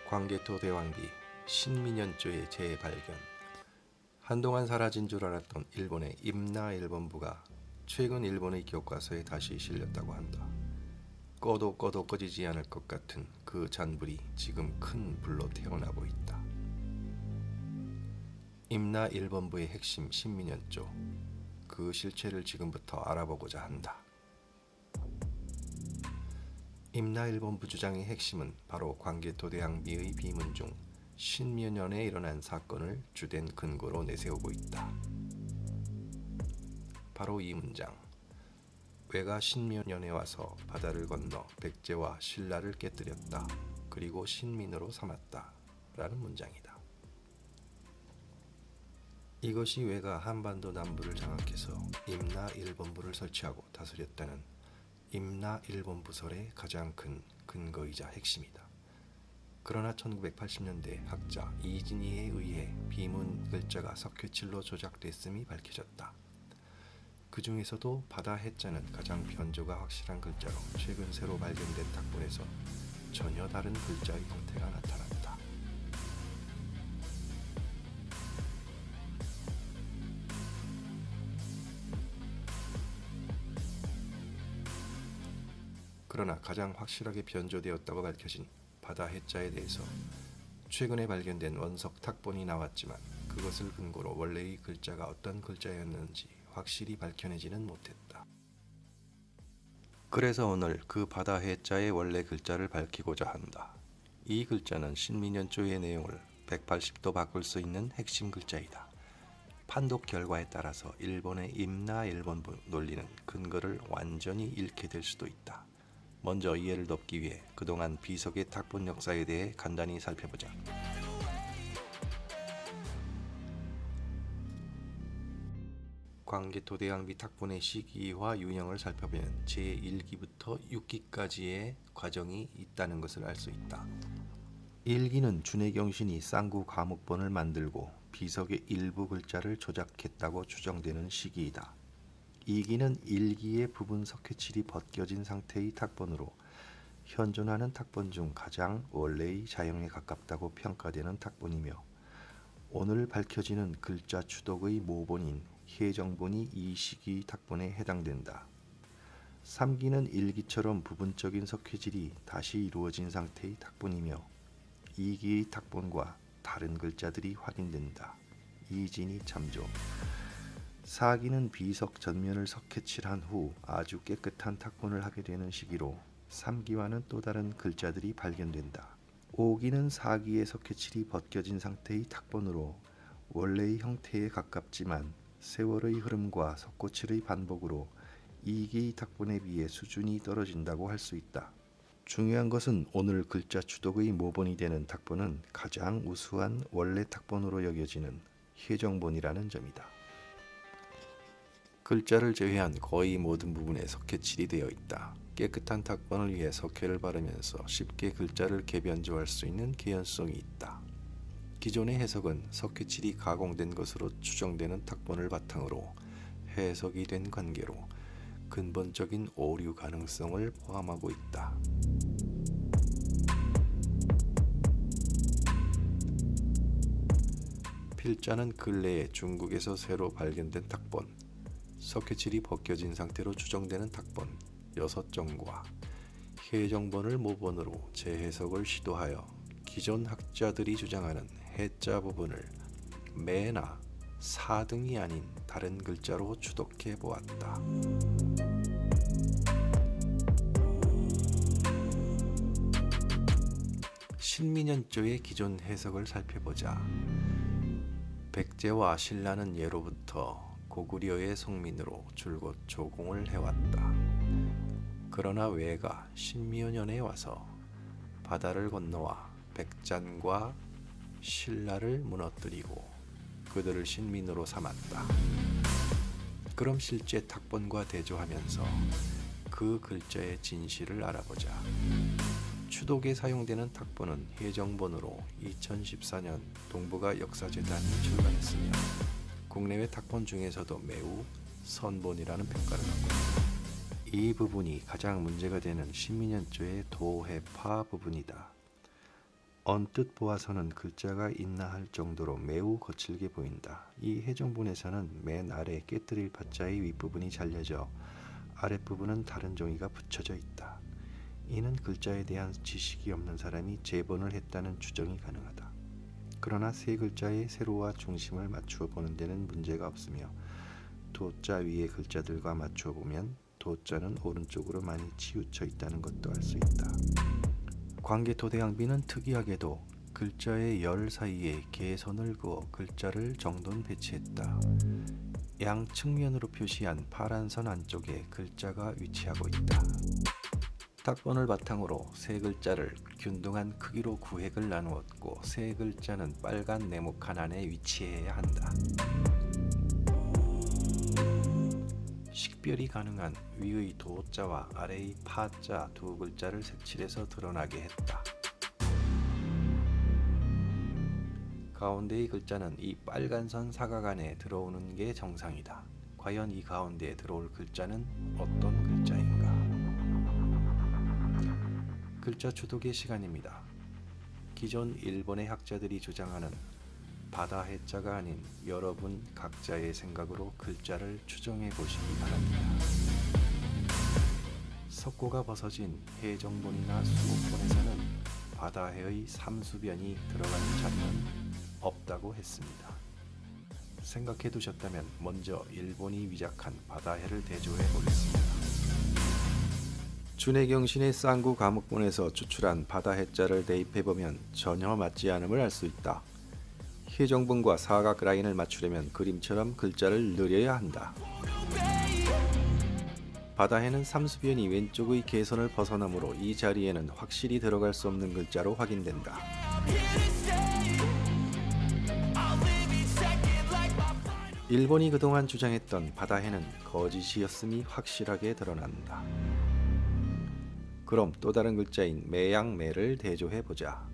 광개토 대왕비 신민연조의 재발견. 한동안 사라진 줄 알았던 일본의 임나 일본부가 최근 일본의 교과서에 다시 실렸다고 한다. 꺼도 꺼지지 않을 것 같은 그 잔불이 지금 큰 불로 태어나고 있다. 임나 일본부의 핵심 신민연조, 그 실체를 지금부터 알아보고자 한다. 임나 일본부 주장의 핵심은 바로 광개토 대왕비의 비문 중 신민연에 일어난 사건을 주된 근거로 내세우고 있다. 바로 이 문장. 왜가 신민연에 와서 바다를 건너 백제와 신라를 깨뜨렸다. 그리고 신민으로 삼았다. 라는 문장이다. 이것이 왜가 한반도 남부를 장악해서 임나 일본부를 설치하고 다스렸다는 임나 일본부설의 가장 큰 근거이자 핵심이다. 그러나 1980년대 학자 이진희에 의해 비문 글자가 석회칠로 조작됐음이 밝혀졌다. 그 중에서도 바다 해자는 가장 변조가 확실한 글자로 최근 새로 발견된 탁본에서 전혀 다른 글자의 형태가 나타났다. 그러나 가장 확실하게 변조되었다고 밝혀진 바다 해자에 대해서 최근에 발견된 원석 탁본이 나왔지만 그것을 근거로 원래의 글자가 어떤 글자였는지 확실히 밝혀내지는 못했다. 그래서 오늘 그 바다 해자의 원래 글자를 밝히고자 한다. 이 글자는 신민연조의 내용을 180도 바꿀 수 있는 핵심 글자이다. 판독 결과에 따라서 일본의 임나 일본부 논리는 근거를 완전히 잃게 될 수도 있다. 먼저 이해를 돕기 위해 그동안 비석의 탁본 역사에 대해 간단히 살펴보자. 광개토 대왕비 탁본의 시기와 유형을 살펴보면 제1기부터 6기까지의 과정이 있다는 것을 알 수 있다. 1기는 준해경신이 쌍구 과목본을 만들고 비석의 일부 글자를 조작했다고 추정되는 시기이다. 2기는 1기의 부분 석회칠이 벗겨진 상태의 탁본으로 현존하는 탁본 중 가장 원래의 자형에 가깝다고 평가되는 탁본이며 오늘 밝혀지는 글자 추독의 모본인 해정본이 이 시기 탁본에 해당된다. 3기는 1기처럼 부분적인 석회질이 다시 이루어진 상태의 탁본이며 2기의 탁본과 다른 글자들이 확인된다. 이진희 참조. 4기는 비석 전면을 석회칠한 후 아주 깨끗한 탁본을 하게 되는 시기로 3기와는 또 다른 글자들이 발견된다. 5기는 4기의 석회칠이 벗겨진 상태의 탁본으로 원래의 형태에 가깝지만 세월의 흐름과 석고칠의 반복으로 2기 탁본에 비해 수준이 떨어진다고 할 수 있다. 중요한 것은 오늘 글자 추독의 모본이 되는 탁본은 가장 우수한 원래 탁본으로 여겨지는 해정본이라는 점이다. 글자를 제외한 거의 모든 부분에 석회칠이 되어 있다. 깨끗한 탁본을 위해 석회를 바르면서 쉽게 글자를 개변조할 수 있는 개연성이 있다. 기존의 해석은 석회칠이 가공된 것으로 추정되는 탁본을 바탕으로 해석이 된 관계로 근본적인 오류 가능성을 포함하고 있다. 필자는 근래에 중국에서 새로 발견된 탁본, 석회칠이 벗겨진 상태로 추정되는 탁본 6점과 해정본을 모본으로 재해석을 시도하여 기존 학자들이 주장하는 해자 부분을 매나 사등이 아닌 다른 글자로 추독해 보았다. 신민연조의 기존 해석을 살펴보자. 백제와 신라는 예로부터 고구려의 속민으로 줄곧 조공을 해왔다. 그러나 왜가 신민연에 와서 바다를 건너와 백잔과 신라를 무너뜨리고 그들을 신민으로 삼았다. 그럼 실제 탁본과 대조하면서 그 글자의 진실을 알아보자. 추독에 사용되는 탁본은 해정본으로 2014년 동북아 역사재단이 출간했으며 국내외 탁본 중에서도 매우 선본이라는 평가를 받고 있다. 이 부분이 가장 문제가 되는 신민연조의 도해파 부분이다. 언뜻 보아서는 글자가 있나 할 정도로 매우 거칠게 보인다. 이 해종본에서는 맨 아래 깨뜨릴 파자의 윗부분이 잘려져 아랫부분은 다른 종이가 붙여져 있다. 이는 글자에 대한 지식이 없는 사람이 재본을 했다는 추정이 가능하다. 그러나 세 글자의 세로와 중심을 맞추어 보는 데는 문제가 없으며 도자 위의 글자들과 맞추어 보면 도자는 오른쪽으로 많이 치우쳐 있다는 것도 알 수 있다. 광개토대왕비는 특이하게도 글자의 열 사이에 개선을 그어 글자를 정돈 배치했다. 양 측면으로 표시한 파란 선 안쪽에 글자가 위치하고 있다. 탁본을 바탕으로 세 글자를 균등한 크기로 구획을 나누었고 세 글자는 빨간 네모칸 안에 위치해야 한다. 식별이 가능한 위의 도자와 아래의 파자 두 글자를 색칠해서 드러나게 했다. 가운데의 글자는 이 빨간 선 사각 안에 들어오는 게 정상이다. 과연 이 가운데에 들어올 글자는 어떤 글자인가? 글자 추독의 시간입니다. 기존 일본의 학자들이 주장하는 바다 해자가 아닌 여러분 각자의 생각으로 글자를 추정해 보시기 바랍니다. 석고가 벗어진 해정본이나 수목본에서는 바다해의 삼수변이 들어가는 자리는 없다고 했습니다. 생각해 두셨다면 먼저 일본이 위작한 바다해를 대조해 보겠습니다. 준해경신의 쌍구 과목본에서 추출한 바다해자를 대입해 보면 전혀 맞지 않음을 알 수 있다. 해정본과 사각 라인을 맞추려면 그림처럼 글자를 늘려야 한다. 바다해는 삼수변이 왼쪽의 개선을 벗어나므로 이 자리에는 확실히 들어갈 수 없는 글자로 확인된다. 일본이 그동안 주장했던 바다해는 거짓이었음이 확실하게 드러난다. 그럼 또 다른 글자인 매양매를 대조해보자.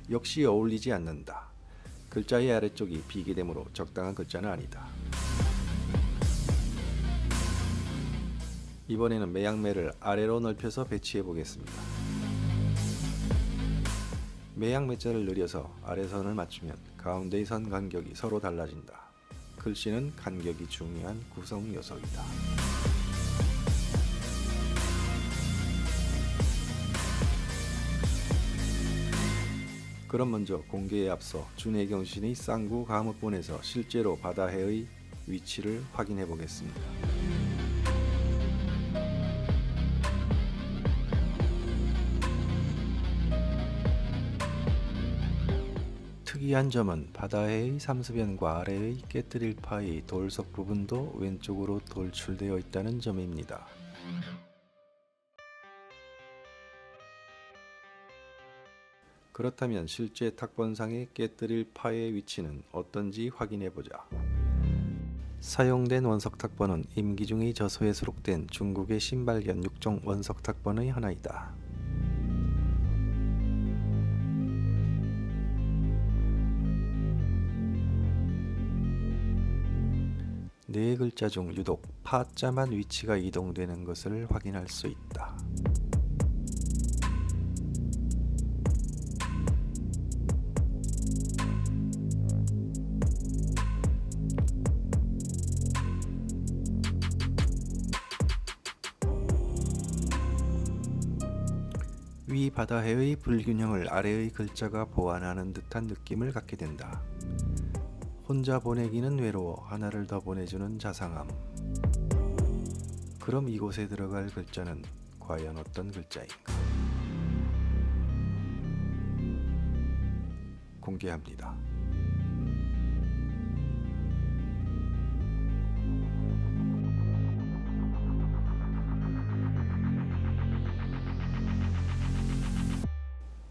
역시 어울리지 않는다. 글자의 아래쪽이 비게 되므로 적당한 글자는 아니다. 이번에는 매양매를 아래로 넓혀서 배치해 보겠습니다. 매양매자를 늘려서 아래선을 맞추면 가운데의 선 간격이 서로 달라진다. 글씨는 간격이 중요한 구성 요소이다. 그럼 먼저 공개에 앞서 준해경신의 쌍구 과목본에서 실제로 바다해의 위치를 확인해 보겠습니다. 특이한 점은 바다해의 삼수변과 아래의 깨뜨릴 파의 돌석 부분도 왼쪽으로 돌출되어 있다는 점입니다. 그렇다면 실제 탁본상의 깨뜨릴 파의 위치는 어떤지 확인해보자. 사용된 원석 탁본은 임기중의 저서에 수록된 중국의 신발견 6종 원석 탁본의 하나이다. 네 글자 중 유독 파자만 위치가 이동되는 것을 확인할 수 있다. 위 바다해의 불균형을 아래의 글자가 보완하는 듯한 느낌을 갖게 된다. 혼자 보내기는 외로워 하나를 더 보내주는 자상함. 그럼 이곳에 들어갈 글자는 과연 어떤 글자인가? 공개합니다.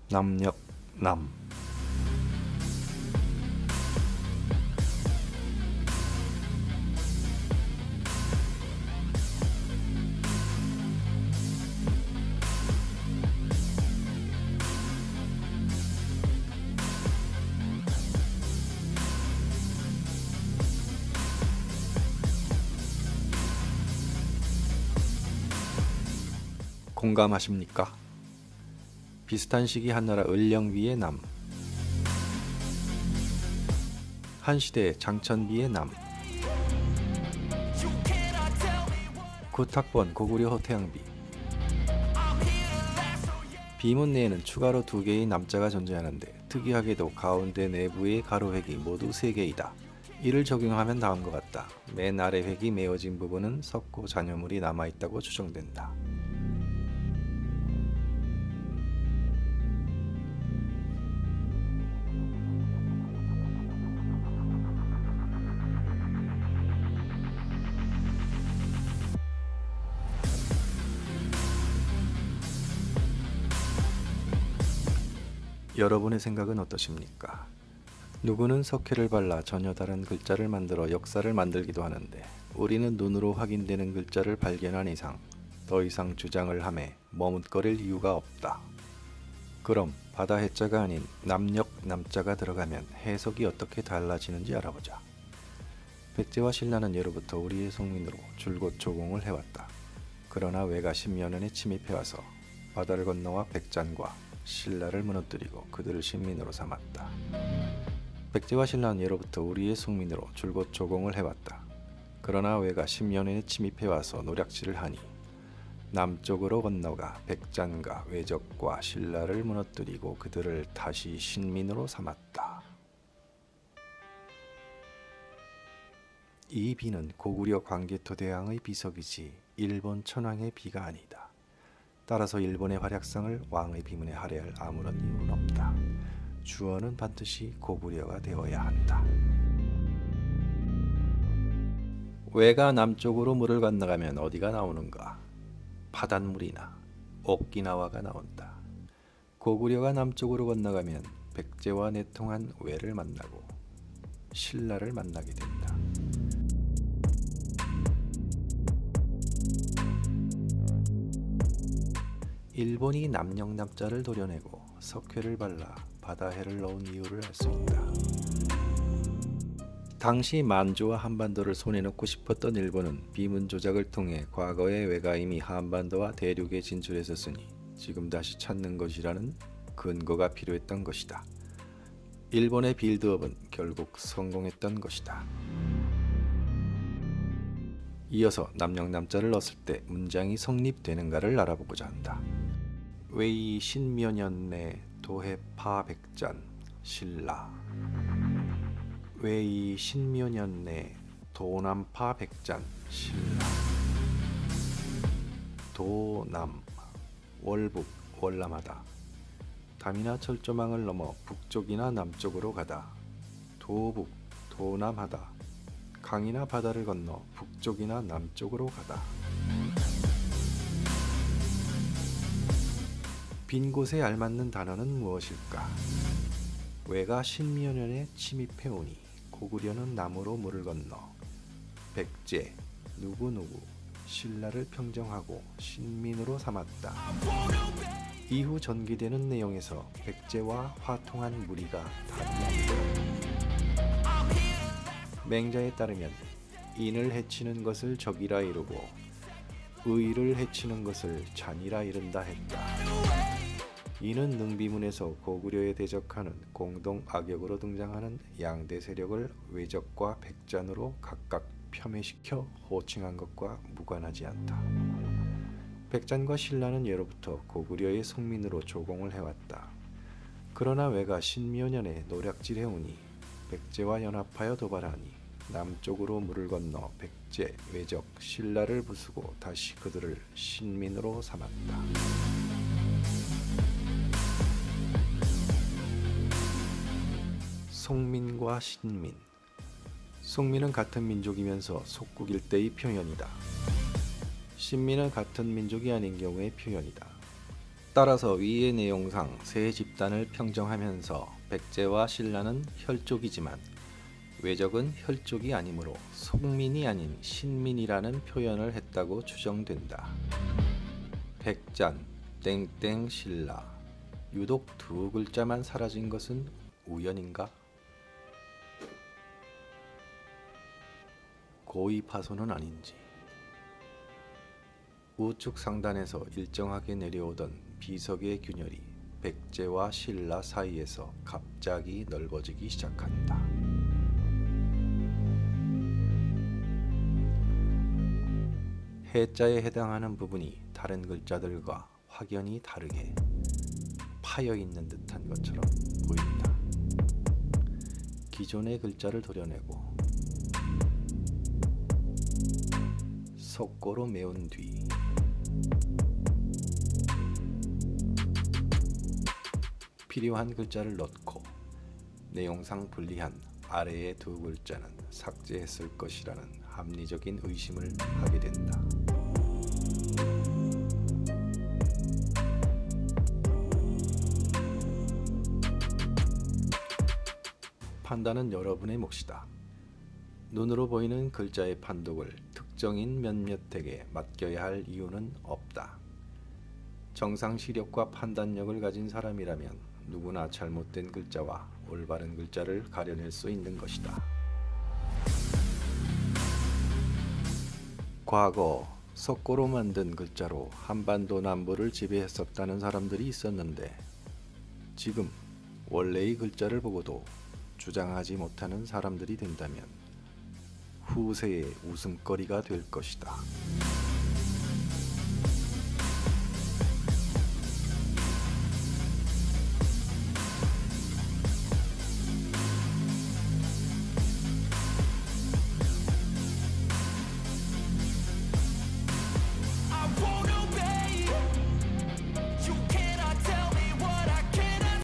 남역 남. 공감하십니까? 비슷한 시기 한나라 을령비의 남, 한시대 장천비의 남, 구탁본 고구려 호태양비. 비문 내에는 추가로 2개의 남자가 존재하는데 특이하게도 가운데 내부의 가로획이 모두 3개이다. 이를 적용하면 다음과 같다. 맨 아래 획이 메어진 부분은 석고 잔여물이 남아있다고 추정된다. 여러분의 생각은 어떠십니까? 누구는 석회를 발라 전혀 다른 글자를 만들어 역사를 만들기도 하는데 우리는 눈으로 확인되는 글자를 발견한 이상 더 이상 주장을 하매 머뭇거릴 이유가 없다. 그럼 바다 해자가 아닌 남역 남자가 들어가면 해석이 어떻게 달라지는지 알아보자. 백제와 신라는 예로부터 우리의 속민으로 줄곧 조공을 해왔다. 그러나 외가 10여 년에 침입해와서 바다를 건너와 백잔과 신라를 무너뜨리고 그들을 신민으로 삼았다. 백제와 신라는 예로부터 우리의 속민으로 줄곧 조공을 해왔다. 그러나 외가 10여 년에 침입해와서 노략질을 하니 남쪽으로 건너가 백잔과 외적과 신라를 무너뜨리고 그들을 다시 신민으로 삼았다. 이 비는 고구려 광개토대왕의 비석이지 일본 천황의 비가 아니다. 따라서 일본의 활약상을 왕의 비문에 할애할 아무런 이유는 없다. 주어는 반드시 고구려가 되어야 한다. 외가 남쪽으로 물을 건너가면 어디가 나오는가? 바닷물이나 오키나와가 나온다. 고구려가 남쪽으로 건너가면 백제와 내통한 외를 만나고 신라를 만나게 된다. 일본이 남역남자를 도려내고 석회를 발라 바다해를 넣은 이유를 알 수 있다. 당시 만주와 한반도를 손에 넣고 싶었던 일본은 비문 조작을 통해 과거의 외가 이미 한반도와 대륙에 진출했었으니 지금 다시 찾는 것이라는 근거가 필요했던 것이다. 일본의 빌드업은 결국 성공했던 것이다. 이어서 남역남자를 넣었을 때 문장이 성립되는가를 알아보고자 한다. 웨이 신묘년내 도해파 백잔 신라. 웨이 신묘년내 도남파 백잔 신라. 도남 월북 월남하다. 담이나 철조망을 넘어 북쪽이나 남쪽으로 가다. 도북 도남하다. 강이나 바다를 건너 북쪽이나 남쪽으로 가다. 빈 곳에 알맞는 단어는 무엇일까? 외가 신묘년에 침입해오니 고구려는 남으로 물을 건너 백제 누구누구 신라를 평정하고 신민으로 삼았다. 이후 전개되는 내용에서 백제와 화통한 무리가 답이한다. 맹자에 따르면 인을 해치는 것을 적이라 이루고 의를 해치는 것을 잔이라 이른다 했다. 이는 능비문에서 고구려에 대적하는 공동 악역으로 등장하는 양대 세력을 외적과 백잔으로 각각 폄훼시켜 호칭한 것과 무관하지 않다. 백잔과 신라는 예로부터 고구려의 속민으로 조공을 해왔다. 그러나 외가 신묘년에 노략질해오니 백제와 연합하여 도발하니 남쪽으로 물을 건너 백제, 외적, 신라를 부수고 다시 그들을 신민으로 삼았다. 속민과 신민. 속민은 같은 민족이면서 속국 일대의 표현이다. 신민은 같은 민족이 아닌 경우의 표현이다. 따라서 위의 내용상 세 집단을 평정하면서 백제와 신라는 혈족이지만 외적은 혈족이 아니므로 속민이 아닌 신민이라는 표현을 했다고 추정된다. 백잔, 땡땡 신라. 유독 2글자만 사라진 것은 우연인가? 고의 파손은 아닌지. 우측 상단에서 일정하게 내려오던 비석의 균열이 백제와 신라 사이에서 갑자기 넓어지기 시작한다. 해자에 해당하는 부분이 다른 글자들과 확연히 다르게 파여 있는 듯한 것처럼 보인다. 기존의 글자를 도려내고 석고로 메운 뒤 필요한 글자를 넣고 내용상 불리한 아래의 두 글자는 삭제했을 것이라는 합리적인 의심을 하게 된다. 판단은 여러분의 몫이다. 눈으로 보이는 글자의 판독을 특정인 몇몇에게 맡겨야 할 이유는 없다. 정상 시력과 판단력을 가진 사람이라면 누구나 잘못된 글자와 올바른 글자를 가려낼 수 있는 것이다. 과거 석고로 만든 글자로 한반도 남부를 지배했었다는 사람들이 있었는데 지금 원래의 글자를 보고도 주장하지 못하는 사람들이 된다면 후세의 웃음거리가 될 것이다.